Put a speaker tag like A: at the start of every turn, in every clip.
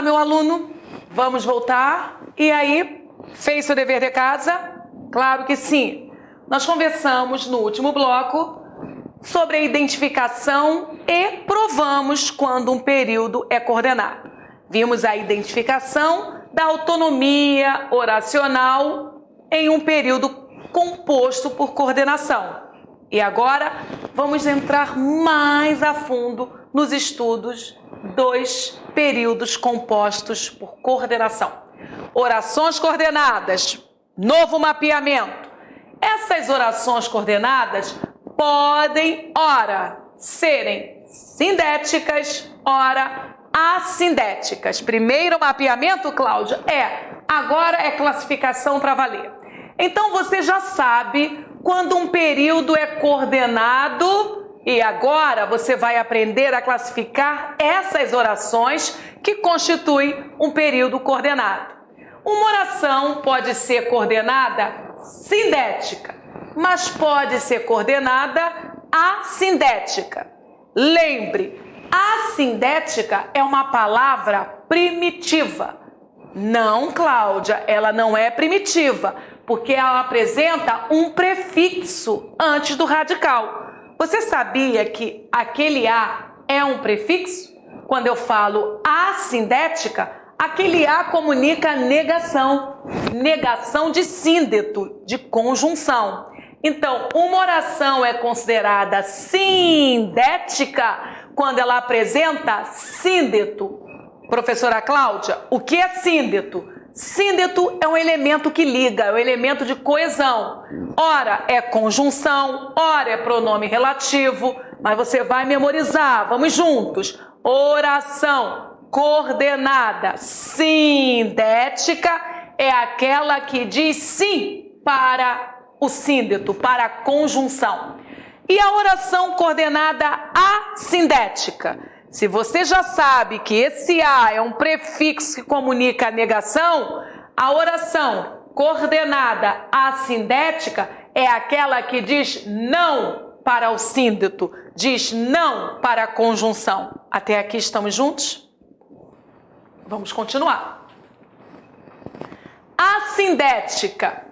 A: lá, meu aluno, vamos voltar. E aí, fez seu dever de casa? Claro que sim. Nós conversamos no último bloco sobre a identificação e provamos quando um período é coordenado. Vimos a identificação da autonomia oracional em um período composto por coordenação. E agora vamos entrar mais a fundo nos estudos dos períodos compostos por coordenação. Orações coordenadas, novo mapeamento. Essas orações coordenadas podem, ora, serem sindéticas, ora, assindéticas. Primeiro mapeamento, Cláudia, agora é classificação para valer. Então você já sabe quando um período é coordenado e agora você vai aprender a classificar essas orações que constituem um período coordenado. Uma oração pode ser coordenada sindética, mas pode ser coordenada assindética. Lembre, assindética é uma palavra primitiva. Não, Cláudia, ela não é primitiva, porque ela apresenta um prefixo antes do radical. Você sabia que aquele A é um prefixo? Quando eu falo assindética, aquele A comunica negação, negação de síndeto, de conjunção. Então, uma oração é considerada sindética quando ela apresenta síndeto. Professora Cláudia, o que é síndeto? Síndeto é um elemento que liga, é um elemento de coesão. Ora é conjunção, ora é pronome relativo, mas você vai memorizar, vamos juntos. Oração coordenada sindética é aquela que diz sim para o síndeto, para a conjunção. E a oração coordenada assindética? Se você já sabe que esse A é um prefixo que comunica a negação, a oração coordenada assindética é aquela que diz não para o síndeto, diz não para a conjunção. Até aqui estamos juntos? Vamos continuar. Assindética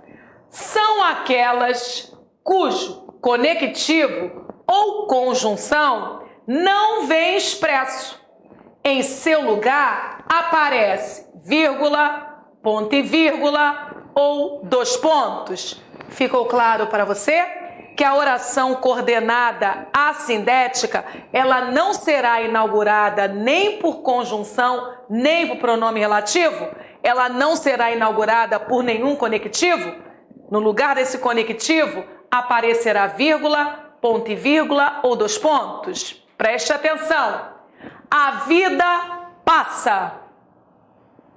A: são aquelas cujo conectivo ou conjunção não vem expresso. Em seu lugar aparece vírgula, ponto e vírgula ou dois pontos. Ficou claro para você que a oração coordenada assindética, ela não será inaugurada nem por conjunção, nem por pronome relativo? Ela não será inaugurada por nenhum conectivo? No lugar desse conectivo aparecerá vírgula, ponto e vírgula ou dois pontos. Preste atenção. A vida passa.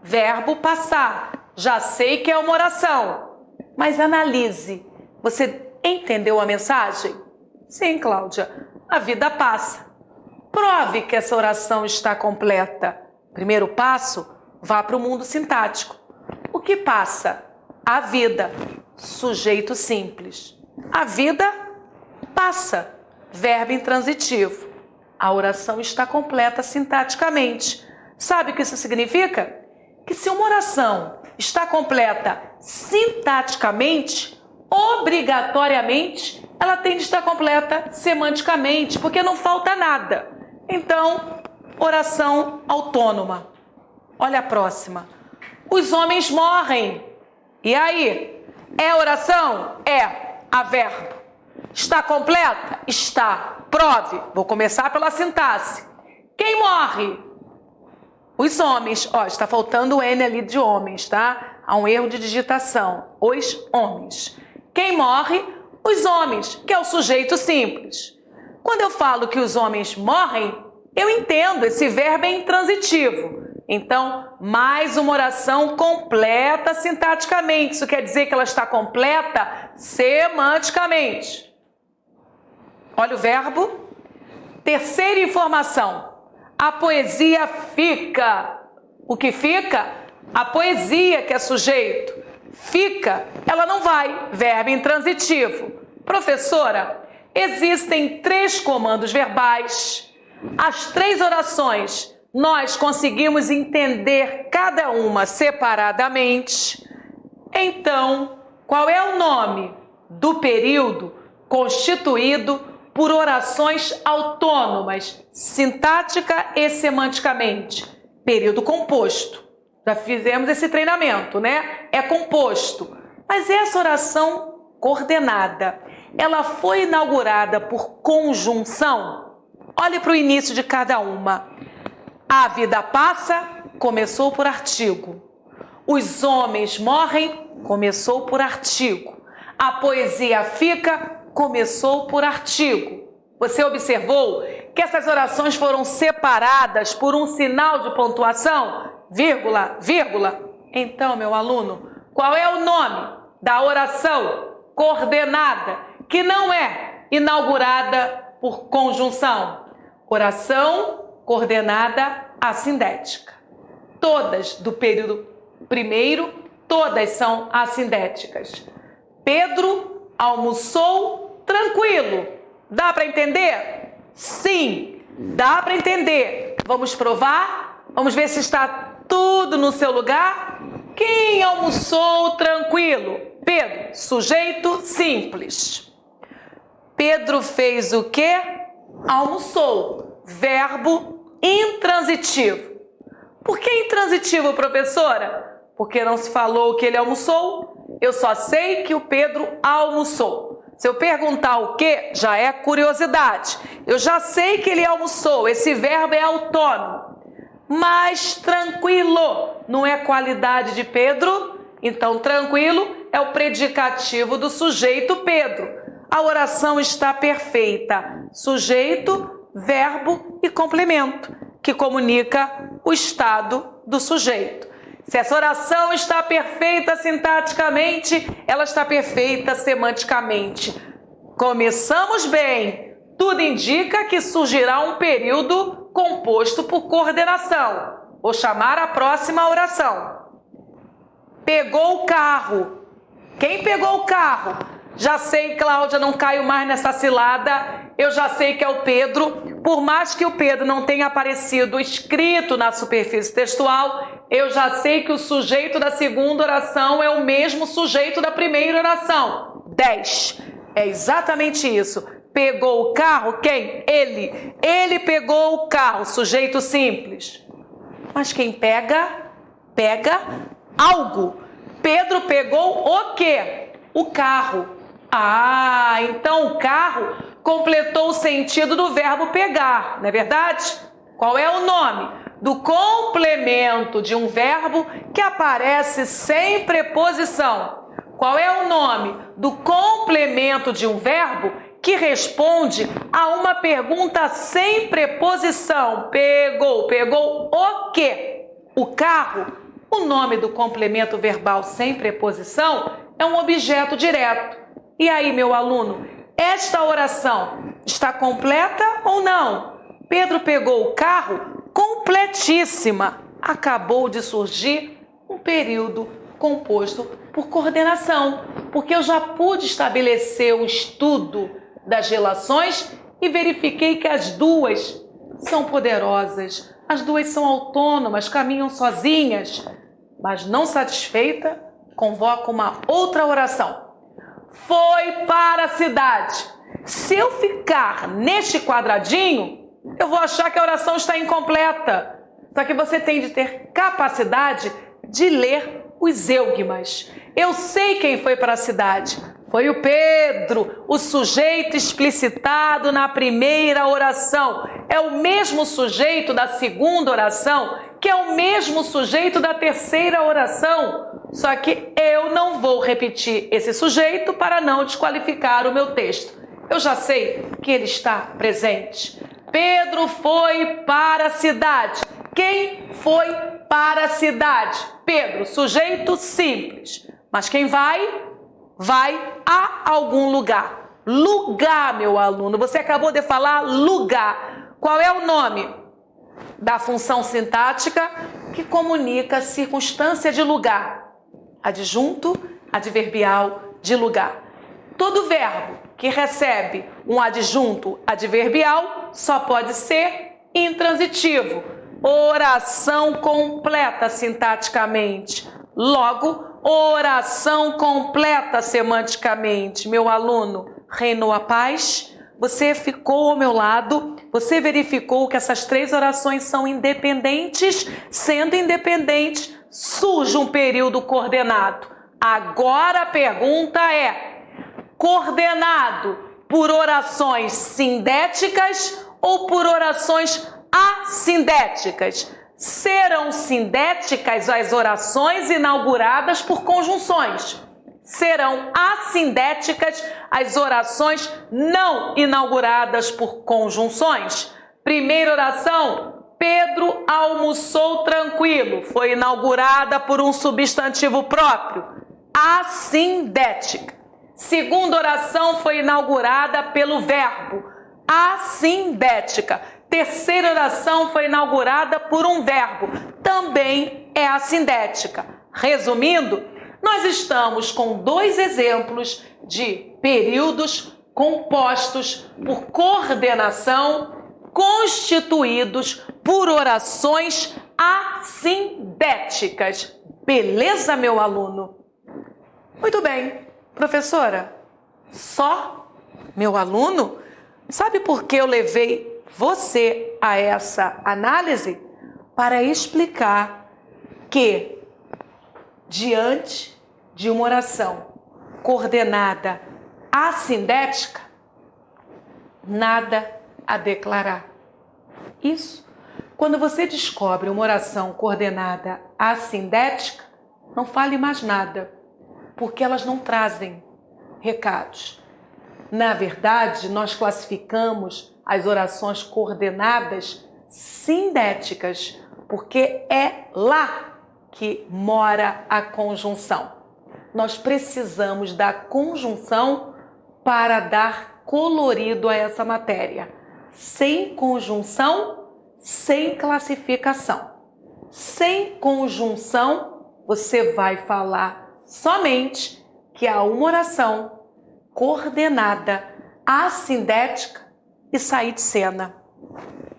A: Verbo passar. Já sei que é uma oração, mas analise. Você entendeu a mensagem? Sim, Cláudia. A vida passa. Prove que essa oração está completa. Primeiro passo, vá para o mundo sintático. O que passa? A vida. Sujeito simples. A vida passa. Verbo intransitivo. A oração está completa sintaticamente. Sabe o que isso significa? Que se uma oração está completa sintaticamente, obrigatoriamente, ela tem de estar completa semanticamente, porque não falta nada. Então, oração autônoma. Olha a próxima. Os homens morrem. E aí? É oração? É. A verbo. Está completa? Está. Prove. Vou começar pela sintaxe. Quem morre? Os homens. Ó, está faltando o N ali de homens, tá? Há um erro de digitação. Os homens. Quem morre? Os homens, que é o sujeito simples. Quando eu falo que os homens morrem, eu entendo, esse verbo é intransitivo. Então, mais uma oração completa sintaticamente. Isso quer dizer que ela está completa semanticamente. Olha o verbo. Terceira informação. A poesia fica. O que fica? A poesia, que é sujeito. Fica, ela não vai. Verbo intransitivo. Professora, existem 3 comandos verbais. As 3 orações nós conseguimos entender cada uma separadamente, então, qual é o nome do período constituído por orações autônomas, sintática e semanticamente? Período composto. Já fizemos esse treinamento, né? É composto. Mas essa oração coordenada, ela foi inaugurada por conjunção? Olhe para o início de cada uma. A vida passa, começou por artigo. Os homens morrem, começou por artigo. A poesia fica, começou por artigo. Você observou que essas orações foram separadas por um sinal de pontuação? Vírgula, vírgula. Então, meu aluno, qual é o nome da oração coordenada que não é inaugurada por conjunção? Oração coordenada assindética. Todas do período primeiro, todas são assindéticas. Pedro almoçou tranquilo. Dá para entender? Sim, dá para entender. Vamos provar? Vamos ver se está tudo no seu lugar? Quem almoçou tranquilo? Pedro, sujeito simples. Pedro fez o quê? Almoçou. Verbo intransitivo. Por que intransitivo, professora? Porque não se falou que ele almoçou. Eu só sei que o Pedro almoçou. Se eu perguntar o que, já é curiosidade. Eu já sei que ele almoçou. Esse verbo é autônomo. Mas tranquilo não é qualidade de Pedro? Então, tranquilo é o predicativo do sujeito Pedro. A oração está perfeita. Sujeito, verbo e complemento, que comunica o estado do sujeito. Se essa oração está perfeita sintaticamente, ela está perfeita semanticamente. Começamos bem. Tudo indica que surgirá um período composto por coordenação. Vou chamar a próxima oração. Pegou o carro. Quem pegou o carro? Já sei, Cláudia, não caio mais nessa cilada. Eu já sei que é o Pedro. Por mais que o Pedro não tenha aparecido escrito na superfície textual, eu já sei que o sujeito da segunda oração é o mesmo sujeito da primeira oração. 10. É exatamente isso. Pegou o carro? Quem? Ele. Ele pegou o carro. Sujeito simples. Mas quem pega? Pega algo. Pedro pegou o quê? O carro. Ah, então o carro completou o sentido do verbo pegar, não é verdade? Qual é o nome do complemento de um verbo que aparece sem preposição? Qual é o nome do complemento de um verbo que responde a uma pergunta sem preposição? Pegou, pegou o quê? O carro. O nome do complemento verbal sem preposição é um objeto direto. E aí, meu aluno, esta oração está completa ou não? Pedro pegou o carro completíssima. Acabou de surgir um período composto por coordenação, porque eu já pude estabelecer o estudo das relações e verifiquei que as duas são poderosas, as duas são autônomas, caminham sozinhas. Mas não satisfeita, convoca uma outra oração. Foi para a cidade. Se eu ficar neste quadradinho, eu vou achar que a oração está incompleta. Só que você tem de ter capacidade de ler os eugmas. Eu sei quem foi para a cidade. Foi o Pedro, o sujeito explicitado na primeira oração. É o mesmo sujeito da segunda oração, que é o mesmo sujeito da terceira oração. Só que eu não vou repetir esse sujeito para não desqualificar o meu texto. Eu já sei que ele está presente. Pedro foi para a cidade. Quem foi para a cidade? Pedro, sujeito simples. Mas quem vai? Vai a algum lugar. Lugar, meu aluno. Você acabou de falar lugar. Qual é o nome da função sintática que comunica a circunstância de lugar? Adjunto, adverbial de lugar. Todo verbo que recebe um adjunto adverbial só pode ser intransitivo. oração completa sintaticamente. Logo, oração completa semanticamente. Meu aluno, reinou a paz? Você ficou ao meu lado? Você verificou que essas três orações são independentes? Sendo independentes, surge um período coordenado. Agora a pergunta é: coordenado por orações sindéticas ou por orações assindéticas? Serão sindéticas as orações inauguradas por conjunções. Serão assindéticas as orações não inauguradas por conjunções. Primeira oração: Pedro almoçou tranquilo. Foi inaugurada por um substantivo próprio, assindética. Segunda oração foi inaugurada pelo verbo, assindética. Terceira oração foi inaugurada por um verbo, também é assindética. Resumindo, nós estamos com dois exemplos de períodos compostos por coordenação, constituídos por orações assindéticas. Beleza, meu aluno? Muito bem, professora. Só meu aluno? Sabe por que eu levei você a essa análise? Para explicar que, diante de uma oração coordenada assindética, nada a declarar. Isso, quando você descobre uma oração coordenada assindética, não fale mais nada, porque elas não trazem recados. Na verdade, nós classificamos as orações coordenadas sindéticas, porque é lá que mora a conjunção. Nós precisamos da conjunção para dar colorido a essa matéria. Sem conjunção, sem classificação. Sem conjunção, você vai falar somente que há uma oração coordenada assindética e sair de cena.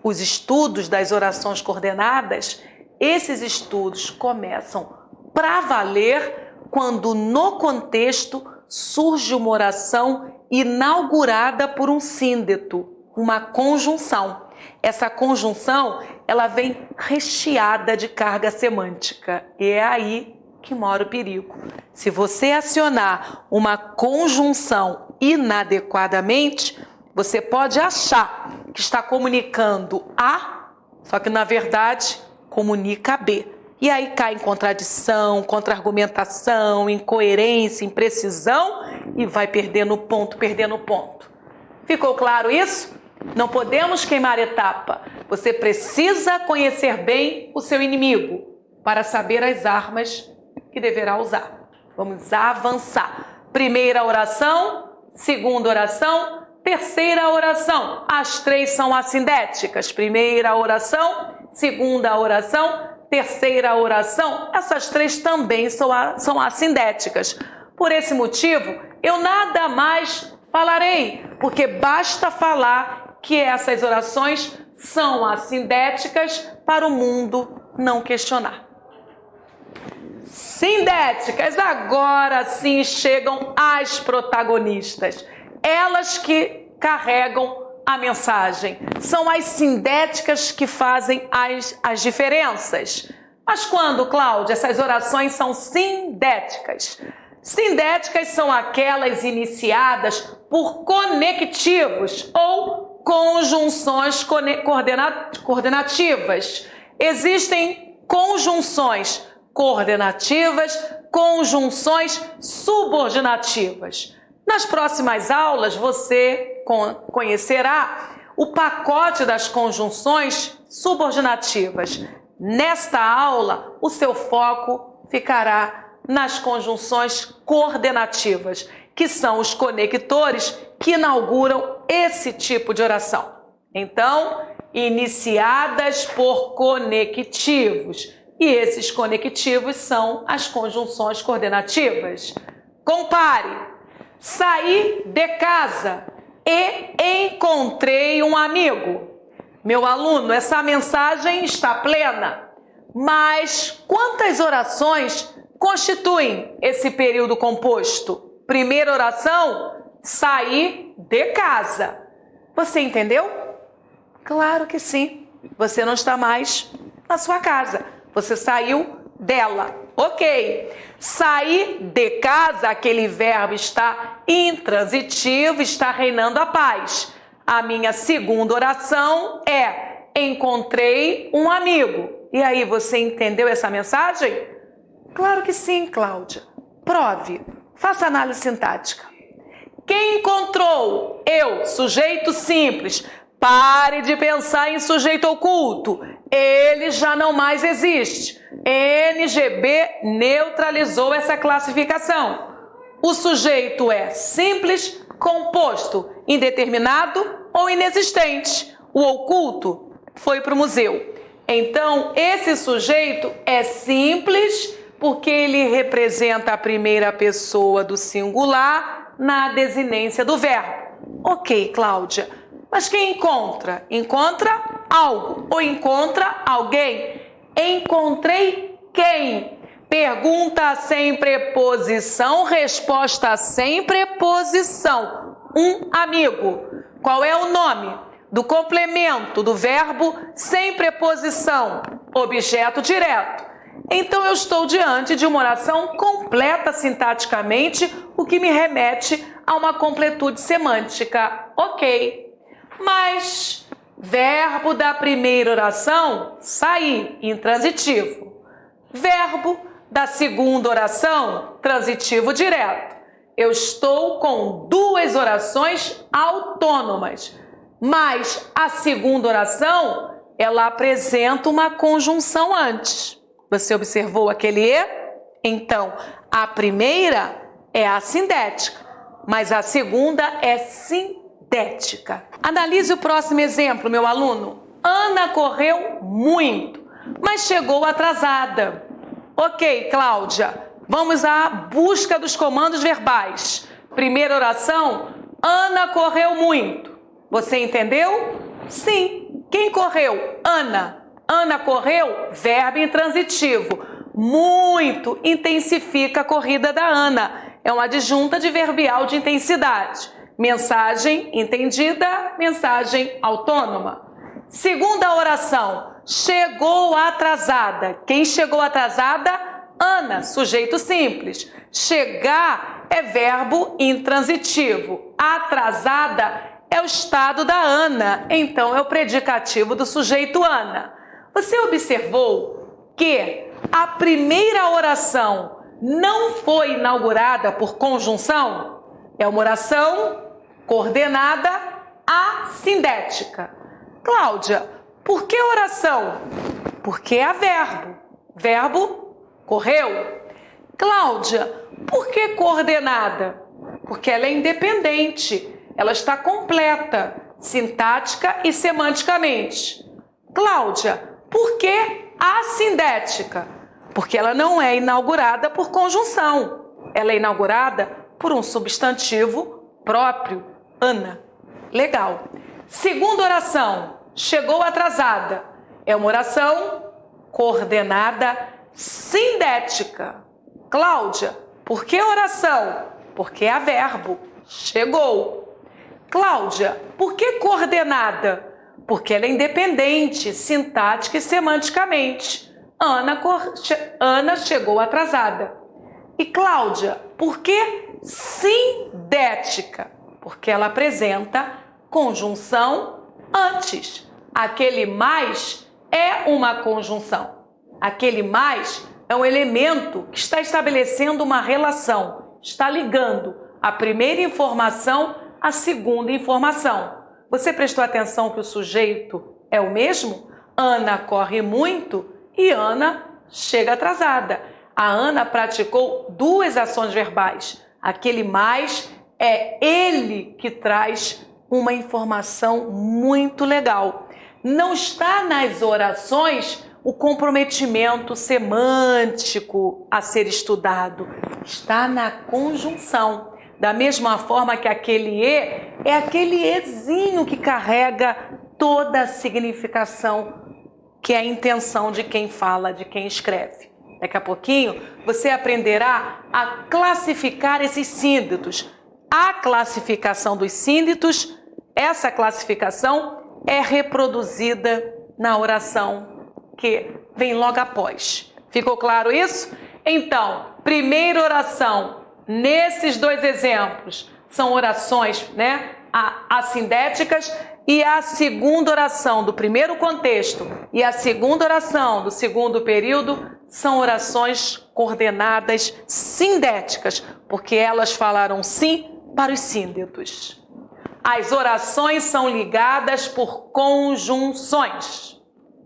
A: Os estudos das orações coordenadas, esses estudos começam para valer quando no contexto surge uma oração inaugurada por um síndeto, uma conjunção. Essa conjunção, ela vem recheada de carga semântica e é aí que mora o perigo. Se você acionar uma conjunção inadequadamente, você pode achar que está comunicando A, só que na verdade comunica B. E aí cai em contradição, contra-argumentação, incoerência, imprecisão e vai perdendo ponto, perdendo ponto. Ficou claro isso? Não podemos queimar etapa. Você precisa conhecer bem o seu inimigo para saber as armas que deverá usar. Vamos avançar. Primeira oração, segunda oração, terceira oração. As três são assindéticas. Primeira oração, segunda oração, terceira oração. Essas três também são assindéticas. Por esse motivo, eu nada mais falarei, porque basta falar que essas orações são assindéticas para o mundo não questionar. Sindéticas, agora sim chegam as protagonistas. Elas que carregam a mensagem. São as sindéticas que fazem as diferenças. Mas quando, Cláudia, essas orações são sindéticas? Sindéticas são aquelas iniciadas por conectivos ou conjunções coordenativas. Existem conjunções coordenativas, conjunções subordinativas. Nas próximas aulas você conhecerá o pacote das conjunções subordinativas. Nesta aula, o seu foco ficará nas conjunções coordenativas, que são os conectores que inauguram esse tipo de oração. Então, iniciadas por conectivos. E esses conectivos são as conjunções coordenativas. Compare. Saí de casa e encontrei um amigo. Meu aluno, essa mensagem está plena. Mas quantas orações constituem esse período composto? Primeira oração, sair de casa. Você entendeu? Claro que sim. Você não está mais na sua casa. Você saiu dela. Ok. Sair de casa, aquele verbo está intransitivo, está reinando a paz. A minha segunda oração é: encontrei um amigo. E aí, você entendeu essa mensagem? Claro que sim, Cláudia. Prove. Faça análise sintática. Quem encontrou? Eu, sujeito simples. Pare de pensar em sujeito oculto. Ele já não mais existe. NGB neutralizou essa classificação. O sujeito é simples, composto, indeterminado ou inexistente. O oculto foi para o museu. Então, esse sujeito é simples porque ele representa a primeira pessoa do singular na desinência do verbo. Ok, Cláudia. Mas quem encontra? Encontra algo ou encontra alguém. Encontrei quem? Pergunta sem preposição, resposta sem preposição. Um amigo. Qual é o nome do complemento do verbo sem preposição? Objeto direto. Então eu estou diante de uma oração completa sintaticamente, o que me remete a uma completude semântica. Ok. Mas verbo da primeira oração, sair, intransitivo. Verbo da segunda oração, transitivo direto. Eu estou com duas orações autônomas, mas a segunda oração, ela apresenta uma conjunção antes. Você observou aquele E? Então, a primeira é assindética, mas a segunda é sindética. Analise o próximo exemplo, meu aluno. Ana correu muito, mas chegou atrasada. Ok, Cláudia, vamos à busca dos comandos verbais. Primeira oração, Ana correu muito. Você entendeu? Sim. Quem correu? Ana. Ana correu, verbo intransitivo. Muito intensifica a corrida da Ana. É uma adjunta adverbial de intensidade. Mensagem entendida, mensagem autônoma. Segunda oração, chegou atrasada. Quem chegou atrasada? Ana, sujeito simples. Chegar é verbo intransitivo. Atrasada é o estado da Ana, então é o predicativo do sujeito Ana. Você observou que a primeira oração não foi inaugurada por conjunção? É uma oração coordenada assindética. Cláudia, por que oração? Porque é verbo. Verbo correu. Cláudia, por que coordenada? Porque ela é independente. Ela está completa, sintática e semanticamente. Cláudia, por que assindética? Porque ela não é inaugurada por conjunção. Ela é inaugurada por um substantivo próprio, Ana. Legal. Segunda oração, chegou atrasada. É uma oração coordenada sindética. Cláudia, por que oração? Porque é verbo. Chegou. Cláudia, por que coordenada? Porque ela é independente, sintática e semanticamente. Ana chegou atrasada. E Cláudia, por que sindética? Porque ela apresenta conjunção antes. Aquele mais é uma conjunção. Aquele mais é um elemento que está estabelecendo uma relação, está ligando a primeira informação à segunda informação. Você prestou atenção que o sujeito é o mesmo? Ana corre muito e Ana chega atrasada. A Ana praticou duas ações verbais. Aquele mais é ele que traz uma informação muito legal. Não está nas orações o comprometimento semântico a ser estudado. Está na conjunção. Da mesma forma que aquele E é aquele Ezinho que carrega toda a significação que é a intenção de quem fala, de quem escreve. Daqui a pouquinho você aprenderá a classificar esses sínditos. A classificação dos sínditos, essa classificação é reproduzida na oração que vem logo após. Ficou claro isso? Então, primeira oração, nesses dois exemplos, são orações, assindéticas, e a segunda oração do primeiro contexto e a segunda oração do segundo período são orações coordenadas sindéticas, porque elas falaram sim para os sínditos. As orações são ligadas por conjunções.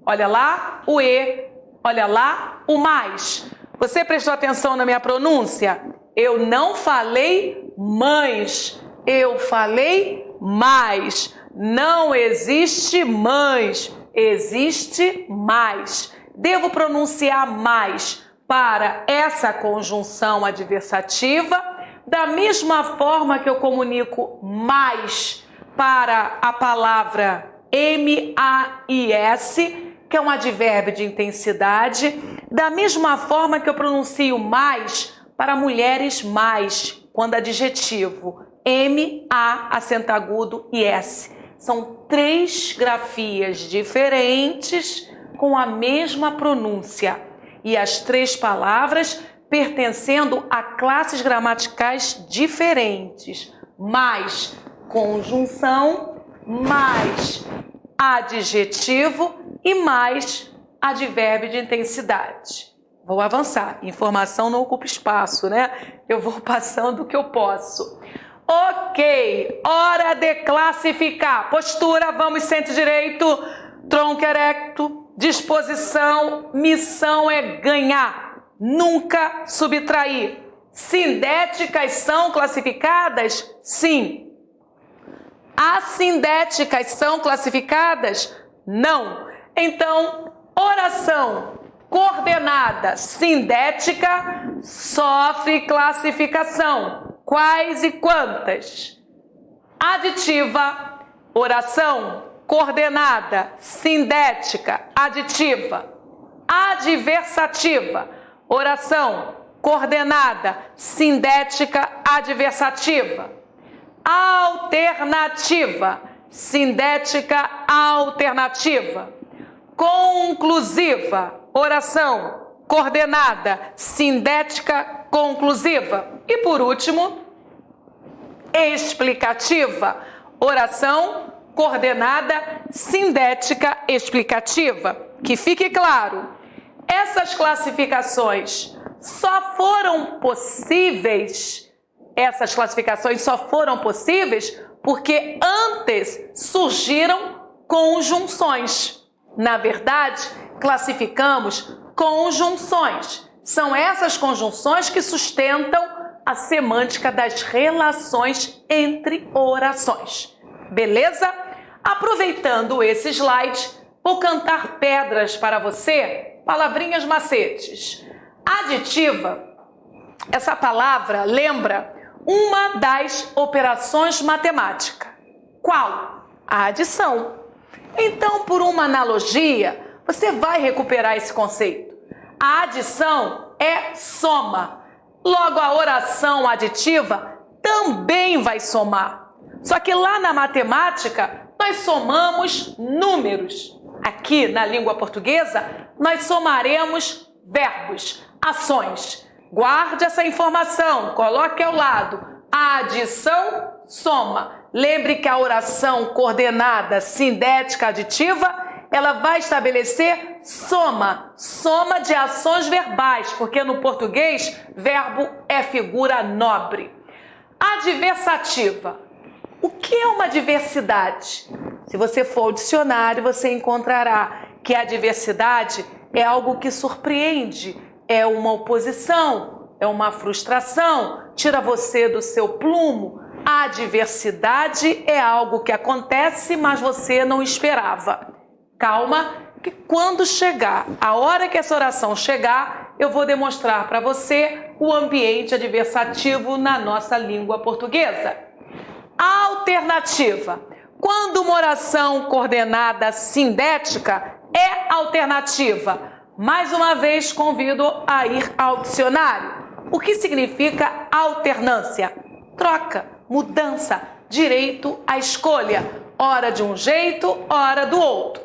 A: Olha lá o e, olha lá o mais. Você prestou atenção na minha pronúncia? Eu não falei mães, eu falei mais. Não existe mães, existe mais. Devo pronunciar mais para essa conjunção adversativa, da mesma forma que eu comunico mais para a palavra mais, que é um advérbio de intensidade, da mesma forma que eu pronuncio mais para mulheres mais, quando adjetivo, ma, acento agudo e s. São 3 grafias diferentes com a mesma pronúncia e as 3 palavras pertencendo a classes gramaticais diferentes. Mais conjunção, mais adjetivo e mais advérbio de intensidade. Vou avançar. Informação não ocupa espaço, Eu vou passando o que eu posso. Ok, hora de classificar. Postura, vamos, centro direito, tronco erecto, disposição, missão é ganhar, nunca subtrair. Sindéticas são classificadas? Sim. Assindéticas são classificadas? Não. Então, oração coordenada sindética sofre classificação. Quais e quantas? Aditiva, oração coordenada, sindética, aditiva. Adversativa, oração coordenada, sindética, adversativa. Alternativa, sindética, alternativa. Conclusiva, oração coordenada, sindética, conclusiva. E por último, explicativa, oração coordenada, sindética, explicativa. Que fique claro, essas classificações só foram possíveis, porque antes surgiram conjunções. Na verdade, classificamos conjunções. São essas conjunções que sustentam a semântica das relações entre orações. Beleza? Aproveitando esse slide, vou cantar pedras para você, palavrinhas macetes. Aditiva, essa palavra lembra uma das operações matemáticas. Qual? A adição. Então, por uma analogia, você vai recuperar esse conceito. A adição é soma. Logo, a oração aditiva também vai somar. Só que lá na matemática, nós somamos números. Aqui, na língua portuguesa, nós somaremos verbos, ações. Guarde essa informação, coloque ao lado. A adição soma. Lembre que a oração coordenada sindética aditiva, ela vai estabelecer soma de ações verbais, porque no português, verbo é figura nobre. Adversativa. O que é uma diversidade? Se você for ao dicionário, você encontrará que a diversidade é algo que surpreende, é uma oposição, é uma frustração, tira você do seu plumo. A adversidade é algo que acontece, mas você não esperava. Calma, que quando chegar, a hora que essa oração chegar, eu vou demonstrar para você o ambiente adversativo na nossa língua portuguesa. Alternativa. Quando uma oração coordenada sindética é alternativa. Mais uma vez, convido a ir ao dicionário. O que significa alternância? Troca, mudança, direito à escolha. Ora de um jeito, ora do outro.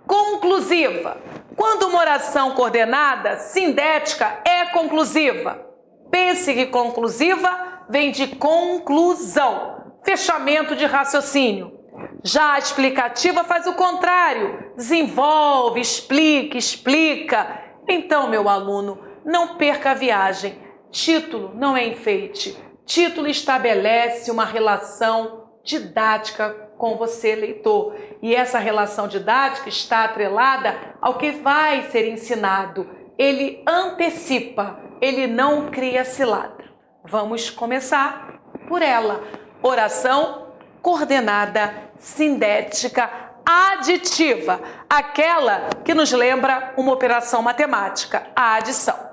A: Conclusiva. Quando uma oração coordenada sindética é conclusiva. Pense que conclusiva vem de conclusão, fechamento de raciocínio. Já a explicativa faz o contrário, desenvolve, explica. Então, meu aluno, não perca a viagem. Título não é enfeite. Título estabelece uma relação didática com você, leitor. E essa relação didática está atrelada ao que vai ser ensinado. Ele antecipa, ele não cria cilada. Vamos começar por ela. Oração coordenada sindética aditiva, aquela que nos lembra uma operação matemática, a adição.